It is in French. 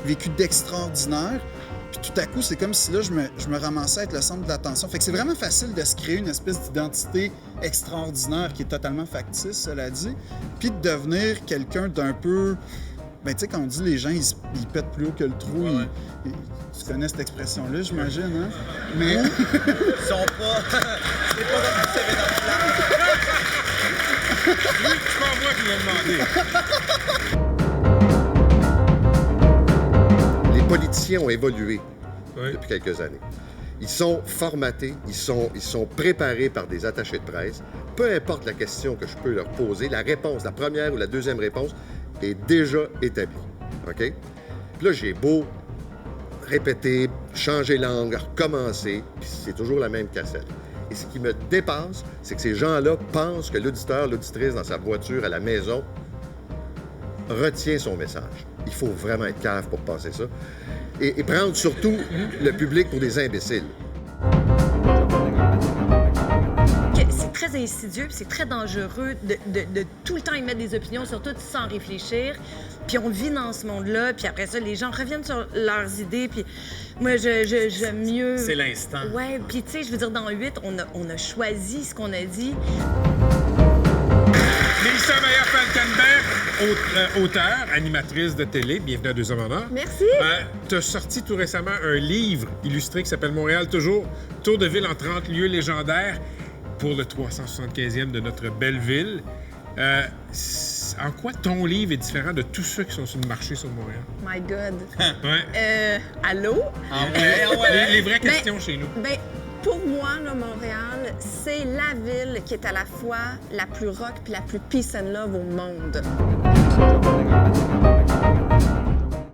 vécu d'extraordinaire. Puis tout à coup, c'est comme si là, je me ramassais à être le centre de l'attention. Fait que c'est vraiment facile de se créer une espèce d'identité extraordinaire qui est totalement factice, cela dit, puis de devenir quelqu'un d'un peu... Ben, tu sais, quand on dit les gens, ils pètent plus haut que le trou, tu connais cette expression-là, j'imagine, hein? Mais... Ils sont pas... c'est pas comme tu savais dans le plan. Oui, c'est pas moi qui l'ai demandé. Les politiciens ont évolué Oui. depuis quelques années. Ils sont formatés, ils sont préparés par des attachés de presse. Peu importe la question que je peux leur poser, la réponse, la première ou la deuxième réponse, est déjà établi. OK? Puis là, j'ai beau répéter, changer l'angle, recommencer, puis c'est toujours la même cassette. Et ce qui me dépasse, c'est que ces gens-là pensent que l'auditeur, l'auditrice dans sa voiture, à la maison, retient son message. Il faut vraiment être cave pour penser ça. Et prendre surtout le public pour des imbéciles. C'est très insidieux, puis c'est très dangereux de tout le temps émettre des opinions sur tout sans réfléchir. Puis on vit dans ce monde-là, puis après ça, les gens reviennent sur leurs idées, puis moi, j'aime mieux... C'est l'instant. Ouais, puis tu sais, je veux dire, dans 8, on a choisi ce qu'on a dit. Mélissa Meyer-Falkenberg, auteure, animatrice de télé, bienvenue à Deux Hommes en Or. Merci. Tu as sorti tout récemment un livre illustré qui s'appelle Montréal toujours, tour de ville en 30 lieux légendaires pour le 375e de notre belle ville. En quoi ton livre est différent de tous ceux qui sont sur le marché sur Montréal? My God. Ouais. Allô? Les vraies questions chez nous. Ben, pour moi, là, Montréal, c'est la ville qui est à la fois la plus rock puis la plus peace and love au monde.